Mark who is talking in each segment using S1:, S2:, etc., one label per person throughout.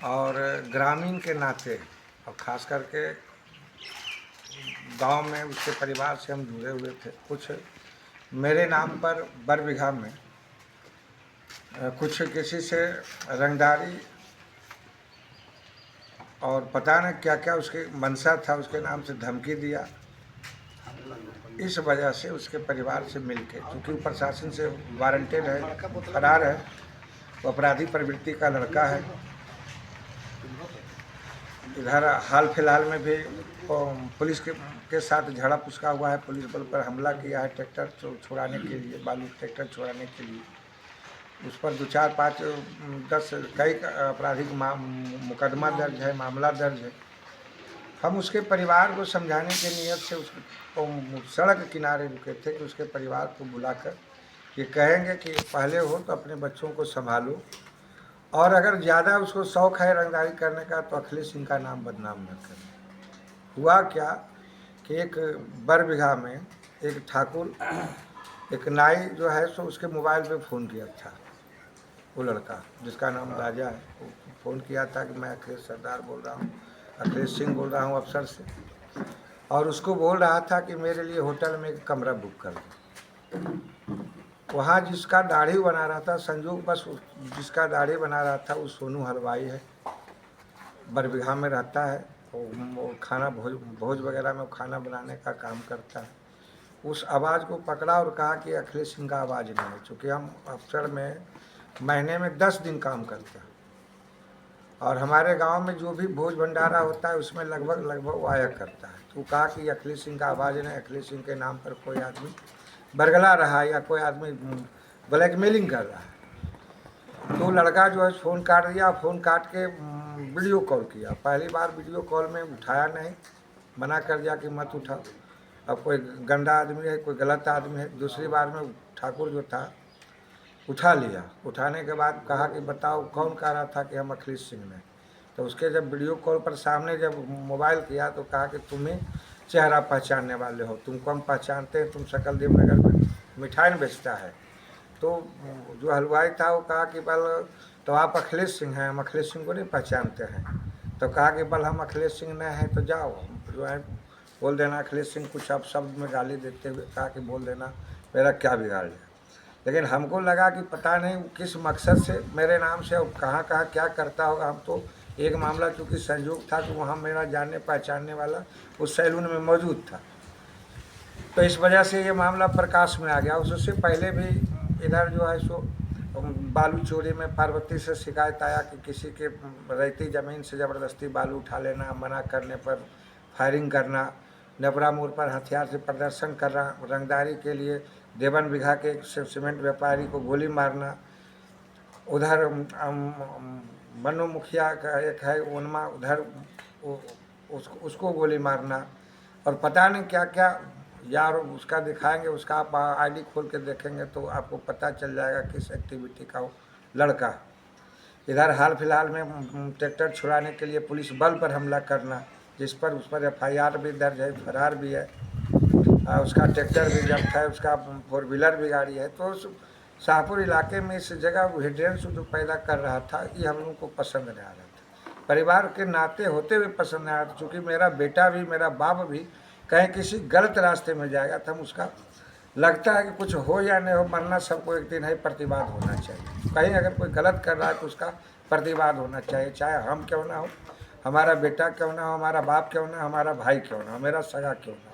S1: और ग्रामीण के नाते और ख़ास करके गांव में उसके परिवार से हम जुड़े हुए थे। कुछ मेरे नाम पर बरबीघा में कुछ किसी से रंगदारी और पता नहीं क्या क्या उसके मंशा था, उसके नाम से धमकी दिया। इस वजह से उसके परिवार से मिलके, क्योंकि वो प्रशासन से वारंटेड है, फरार है, वो अपराधी प्रवृत्ति का लड़का है। इधर हाल फिलहाल में भी पुलिस के साथ झड़प उसका हुआ है। पुलिस बल पर हमला किया है ट्रैक्टर छुड़ाने के लिए, बालू ट्रैक्टर छुड़ाने के लिए। उस पर 2, 4, 5, 10 कई आपराधिक मुकदमा दर्ज है, मामला दर्ज है। हम उसके परिवार को समझाने के नियत से उसको सड़क किनारे रुके थे कि उसके परिवार को बुलाकर ये कहेंगे कि पहले हो तो अपने बच्चों को संभालो, और अगर ज़्यादा उसको शौक़ है रंगदारी करने का तो अखिलेश सिंह का नाम बदनाम न करें। हुआ क्या कि एक बरबीघा में एक ठाकुर, एक नाई जो है सो उसके मोबाइल पे फ़ोन किया था। वो लड़का जिसका नाम राजा है, वो फ़ोन किया था कि मैं अखिलेश सरदार बोल रहा हूँ, अखिलेश सिंह बोल रहा हूँ अफसर से, और उसको बोल रहा था कि मेरे लिए होटल में एक कमरा बुक कर दो। वहाँ जिसका दाढ़ी बना रहा था, संजोग बस जिसका दाढ़ी बना रहा था वो सोनू हलवाई है, बरबीघा में रहता है। वो खाना भोज वगैरह में खाना बनाने का काम करता है। उस आवाज़ को पकड़ा और कहा कि अखिलेश सिंह का आवाज़ नहीं है, चूँकि हम अफसर में महीने में 10 दिन काम करते हैं और हमारे गांव में जो भी भोज भंडारा होता है उसमें लगभग वो आया करता है। तो कहा कि अखिलेश सिंह का आवाज़ नहीं, अखिलेश सिंह के नाम पर कोई आदमी बरगला रहा है या कोई आदमी ब्लैकमेलिंग कर रहा है। तो लड़का जो है फ़ोन काट दिया। फ़ोन काट के वीडियो कॉल किया। पहली बार वीडियो कॉल में उठाया नहीं, मना कर दिया कि मत उठाओ, अब कोई गंदा आदमी है, कोई गलत आदमी है। दूसरी बार में ठाकुर जो था उठा लिया। उठाने के बाद कहा कि बताओ कौन कह रहा था कि हम अखिलेश सिंह ने। तो उसके जब वीडियो कॉल पर सामने जब मोबाइल किया तो कहा कि तुम ही चेहरा पहचानने वाले हो, तुमको हम पहचानते हैं, तुम सकलदेव नगर में मिठाई बेचता है। तो जो हलवाई था वो कहा कि बल तो आप अखिलेश सिंह हैं, हम अखिलेश सिंह को नहीं पहचानते हैं। तो कहा कि बल हम अखिलेश सिंह नहीं हैं तो जाओ जो है बोल देना अखिलेश सिंह। कुछ अब शब्द में गाली देते हुए कहा कि बोल देना मेरा क्या बिगाड़ लिया। लेकिन हमको लगा कि पता नहीं किस मकसद से मेरे नाम से और कहाँ कहाँ क्या करता होगा। हम तो एक मामला चूँकि संयोग था कि वहाँ मेरा जानने पहचानने वाला उस सैलून में मौजूद था, तो इस वजह से ये मामला प्रकाश में आ गया। उससे पहले भी इधर जो है सो बालू चोरी में पार्वती से शिकायत आया कि किसी के रहती ज़मीन से ज़बरदस्ती बालू उठा लेना, मना करने पर फायरिंग करना, नबरा मोड़ पर हथियार से प्रदर्शन करना, रंगदारी के लिए देवन बीघा के सीमेंट व्यापारी को गोली मारना, उधर मनु मुखिया का एक है उनमा, उधर उसको गोली मारना, और पता नहीं क्या क्या यार उसका दिखाएंगे। उसका आप आईडी खोल के देखेंगे तो आपको पता चल जाएगा किस एक्टिविटी का वो लड़का। इधर हाल फिलहाल में ट्रैक्टर छुड़ाने के लिए पुलिस बल पर हमला करना, जिस पर उस पर FIR भी दर्ज है, फरार भी है, उसका ट्रैक्टर भी जब्त है, उसका 4 व्हीलर भी गाड़ी है। तो शाहपुर इलाके में इस जगह हिड्रेंस जो पैदा कर रहा था ये हम लोगों को पसंद नहीं आ रहा था, परिवार के नाते होते हुए पसंद नहीं आ रहा था। चूँकि मेरा बेटा भी, मेरा बाप भी कहीं किसी गलत रास्ते में जाएगा तो हम उसका लगता है कि कुछ हो या नहीं हो, मरना सबको एक दिन है, प्रतिवाद होना चाहिए। कहीं अगर कोई गलत कर रहा है तो उसका प्रतिवाद होना चाहिए, चाहे हम क्यों ना हो, हमारा बेटा क्यों ना हो, हमारा बाप क्यों ना, हमारा भाई क्यों ना, मेरा सगा क्यों ना।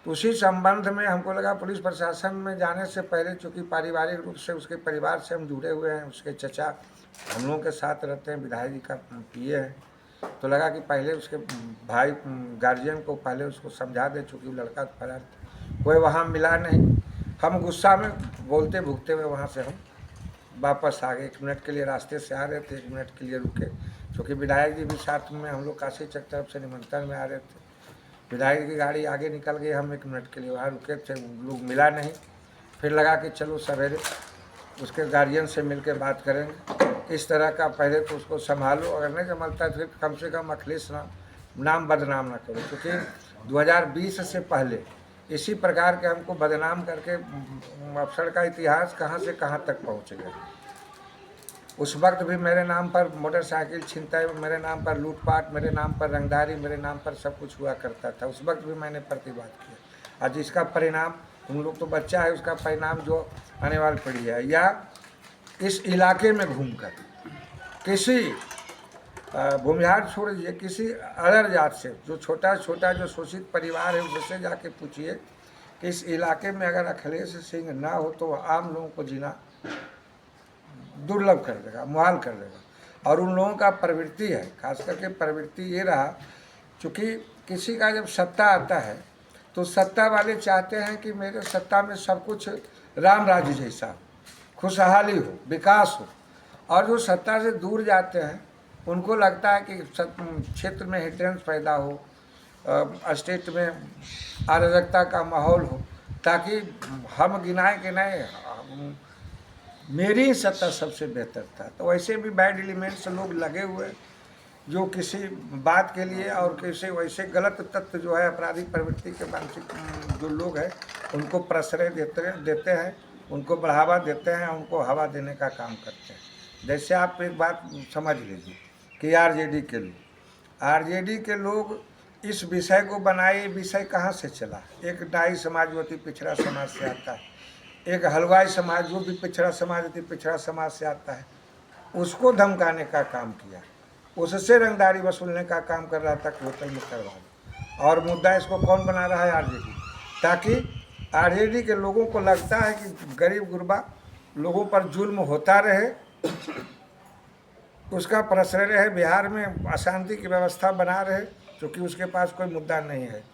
S1: तो उसी संबंध में हमको लगा पुलिस प्रशासन में जाने से पहले, चूँकि पारिवारिक रूप से उसके परिवार से हम जुड़े हुए हैं, उसके चचा हम लोगों के साथ रहते हैं, विधायक जी का PA है, तो लगा कि पहले उसके भाई गार्जियन को पहले उसको समझा दे, चूँकि लड़का फरार कोई वहाँ मिला नहीं। हम गुस्सा में बोलते भुगते हुए वहाँ से हम वापस आ गए। 1 मिनट के लिए रास्ते से आ रहे थे, 1 मिनट के लिए रुके, क्योंकि विधायक जी भी साथ में, हम लोग काशी चक तरफ से निमंत्रण में आ रहे थे। विधायक की गाड़ी आगे निकल गई, हम 1 मिनट के लिए वहाँ रुके थे, लोग मिला नहीं। फिर लगा कि चलो सवेरे उसके गार्जियन से मिलकर बात करेंगे। इस तरह का पहले तो उसको संभालो, अगर नहीं संभालता है फिर कम से कम अखिलेश नाम बदनाम ना करो। क्योंकि 2020 से पहले इसी प्रकार के हमको बदनाम करके अफसर का इतिहास कहाँ से कहाँ तक पहुँच गया। उस वक्त भी मेरे नाम पर मोटरसाइकिल छिनताई, मेरे नाम पर लूटपाट, मेरे नाम पर रंगदारी, मेरे नाम पर सब कुछ हुआ करता था। उस वक्त भी मैंने प्रतिवाद किया। आज इसका परिणाम, तुम लोग तो बच्चा है, उसका परिणाम जो आने वाली पीढ़ी है, या इस इलाके में घूमकर किसी भूमिहार छोड़ दीजिए, किसी अदर जात से जो छोटा छोटा जो शोषित परिवार है उससे जाके पूछिए कि इस इलाके में अगर अखिलेश सिंह ना हो तो आम लोगों को जीना दुर्लभ कर देगा, मुहाल कर देगा। और उन लोगों का प्रवृत्ति है, खास करके प्रवृत्ति ये रहा, चूँकि किसी का जब सत्ता आता है तो सत्ता वाले चाहते हैं कि मेरे सत्ता में सब कुछ राम राज्य जैसा हो, खुशहाली हो, विकास हो। और जो सत्ता से दूर जाते हैं उनको लगता है कि क्षेत्र में हिटेंस पैदा हो, स्टेट में अराजकता का माहौल हो, ताकि हम गिनाए कि नहीं मेरी ही सत्ता सबसे बेहतर था। तो वैसे भी बैड एलिमेंट्स लोग लगे हुए जो किसी बात के लिए और किसी वैसे गलत तत्व जो है आपराधिक प्रवृत्ति के मानसिक जो लोग हैं उनको प्रश्रय देते हैं, उनको बढ़ावा देते हैं, उनको हवा देने का काम करते हैं। जैसे आप एक बात समझ लीजिए कि आरजेडी के लोग इस विषय को बनाए, विषय कहाँ से चला? एक डाई समाजवादी पिछड़ा समाज से आता है, एक हलवाई समाज जो भी पिछड़ा समाज अति पिछड़ा समाज से आता है, उसको धमकाने का काम किया, उससे रंगदारी वसूलने का काम कर रहा था कि होटल में करवा दो। और मुद्दा इसको कौन बना रहा है? आरजेडी। ताकि आरजेडी के लोगों को लगता है कि गरीब गुरबा लोगों पर जुल्म होता रहे, उसका प्रश्रय रहे, बिहार में अशांति की व्यवस्था बना रहे, क्योंकि उसके पास कोई मुद्दा नहीं है।